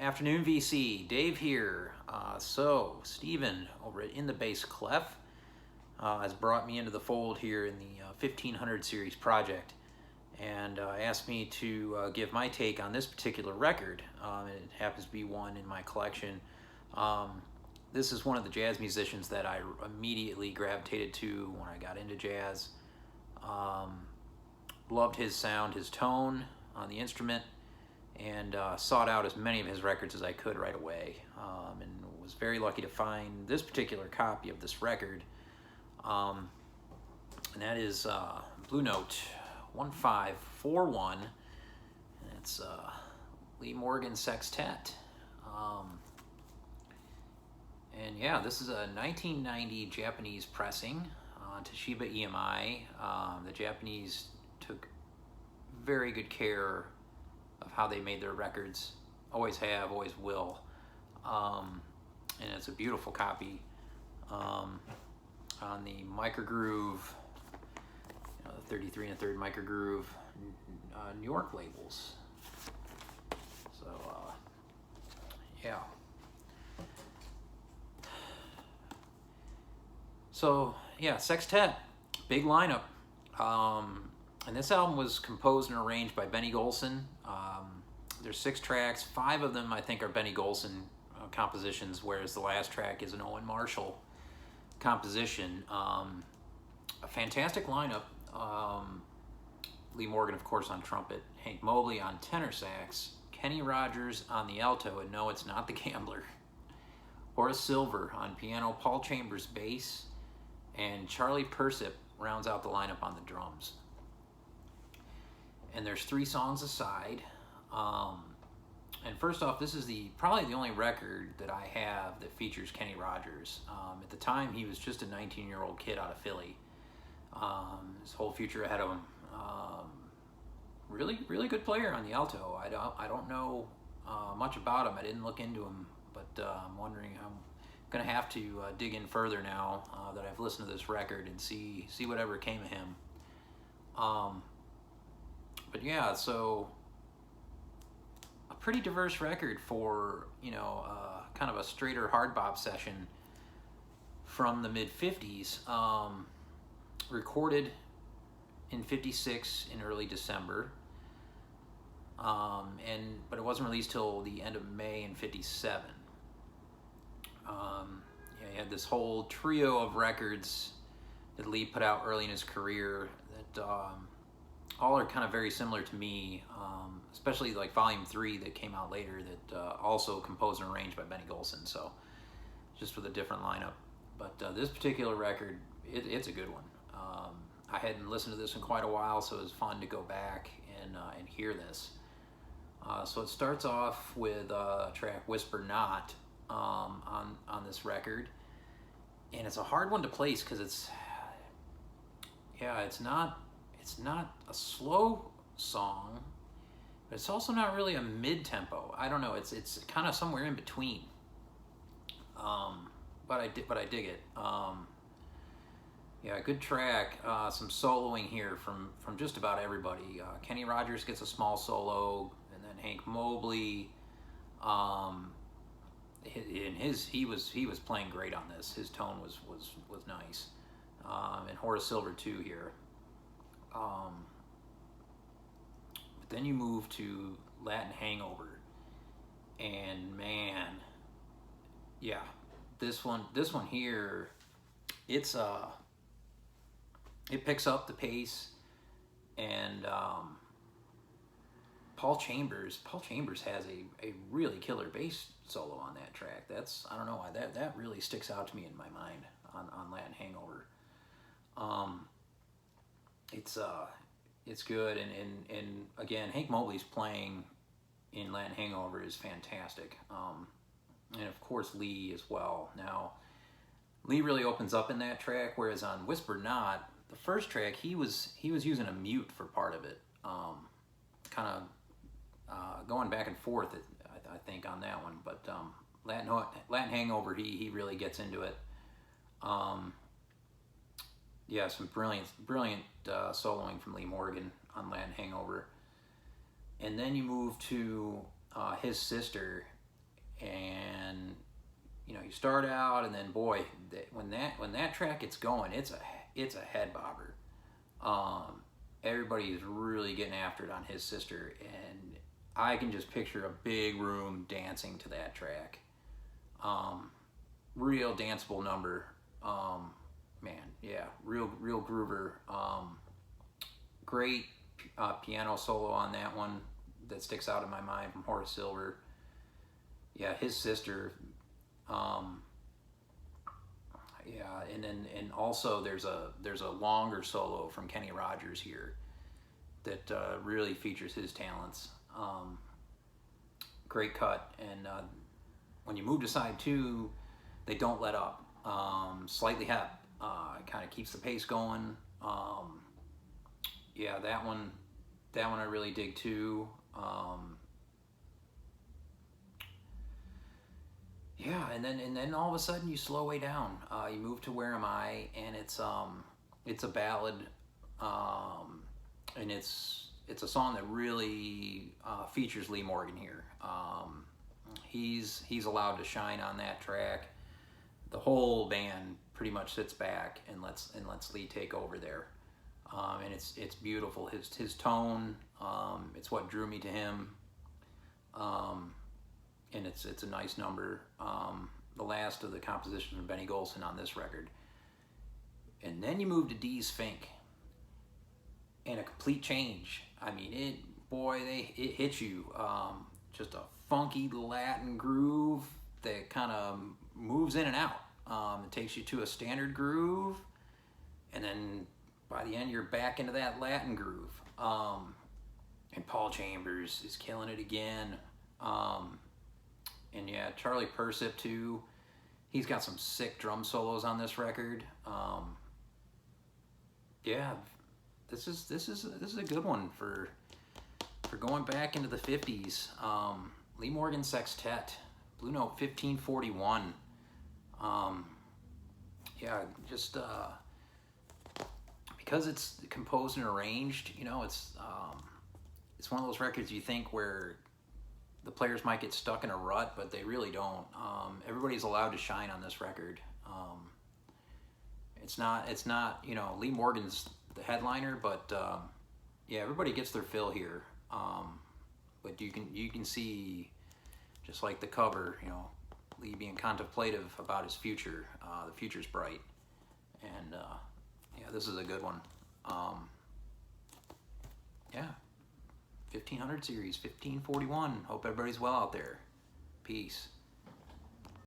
Afternoon, VC. Dave here. So, Steven over at In the Bass Clef has brought me into the fold here in the 1500 series project and asked me to give my take on this particular record. It happens to be one in my collection. This is one of the jazz musicians that I immediately gravitated to when I got into jazz. Loved his sound, his tone on the instrument, and sought out as many of his records as I could right away, and was very lucky to find this particular copy of this record, and that is Blue Note 1541, and it's Lee Morgan Sextet. And yeah, this is a 1990 Japanese pressing on Toshiba EMI. The Japanese took very good care of how they made their records. Always have, always will. And it's a beautiful copy on the microgroove, 33 1/3 microgroove New York labels. So yeah. So yeah, Sextet, big lineup. And this album was composed and arranged by Benny Golson. There's 6 tracks. 5 of them, I think, are Benny Golson compositions, whereas the last track is an Owen Marshall composition. A fantastic lineup. Lee Morgan, of course, on trumpet. Hank Mobley on tenor sax. Kenny Rogers on the alto, and no, it's not the Gambler. Horace Silver on piano. Paul Chambers bass. And Charlie Persip rounds out the lineup on the drums. And there's 3 songs aside. And first off, this is probably the only record that I have that features Kenny Rogers. At the time, he was just a 19-year-old kid out of Philly. His whole future ahead of him. Really good player on the alto. I don't know much about him. I didn't look into him, but I'm wondering. I'm gonna have to dig in further now that I've listened to this record and see whatever came of him. But yeah, so a pretty diverse record for, kind of a straighter hard bop session from the mid-50s. Recorded in 56 in early December. But it wasn't released till the end of May in 57. He had this whole trio of records that Lee put out early in his career that all are kind of very similar to me, especially like Volume 3 that came out later that also composed and arranged by Benny Golson, so just with a different lineup. But this particular record, it's a good one. I hadn't listened to this in quite a while, so it was fun to go back and hear this. So it starts off with track Whisper Not on this record, and it's a hard one to place because it's not a slow song, but it's also not really a mid-tempo. I don't know, it's kind of somewhere in between. But I dig it. Good track. Some soloing here from just about everybody. Kenny Rogers gets a small solo, and then Hank Mobley. He was playing great on this. His tone was nice. And Horace Silver too here. But then you move to Latin Hangover, and man, yeah, this one here, it picks up the pace, and Paul Chambers has a really killer bass solo on that track. I don't know why that really sticks out to me in my mind on Latin Hangover. It's good, and again, Hank Mobley's playing in Latin Hangover is fantastic, and of course Lee as well. Now, Lee really opens up in that track, whereas on Whisper Not, the first track, he was using a mute for part of it, kind of going back and forth, I think, on that one. But Latin Hangover, he really gets into it. Some brilliant soloing from Lee Morgan on Latin Hangover. And then you move to his sister, and you know, you start out, and then boy, when that track gets going, it's a head bobber. Everybody is really getting after it on His Sister, and I can just picture a big room dancing to that track. Real danceable number. Man, yeah, real groover. Great piano solo on that one that sticks out in my mind from Horace Silver. Yeah, His Sister. Yeah, and also there's a longer solo from Kenny Rogers here that really features his talents. Great cut, and when you move to side two, they don't let up. Slightly hep, kind of keeps the pace going. Yeah, that one I really dig too. Yeah, and then all of a sudden you slow way down. You move to Where Am I, and it's a ballad, and it's a song that really features Lee Morgan here. He's allowed to shine on that track. The whole band pretty much sits back and lets Lee take over there, and it's beautiful. His tone, it's what drew me to him. And it's a nice number. The last of the compositions from Benny Golson on this record. And then you move to Dee's Fink, and a complete change. I mean, it hits you. Just a funky Latin groove that kind of moves in and out. It takes you to a standard groove, and then by the end you're back into that Latin groove. And Paul Chambers is killing it again. And yeah, Charlie Persip too. He's got some sick drum solos on this record. Yeah, this is a good one for going back into the 50s. Lee Morgan Sextet, Blue Note 1541. Yeah, just because it's composed and arranged, you know, it's one of those records you think where the players might get stuck in a rut, but they really don't. Everybody's allowed to shine on this record. It's not, you know, Lee Morgan's the headliner, but yeah, everybody gets their fill here. But you can see, just like the cover, you know, Lee being contemplative about his future. The future's bright, and yeah, this is a good one. Yeah. 1500 series, 1541. Hope everybody's well out there. Peace.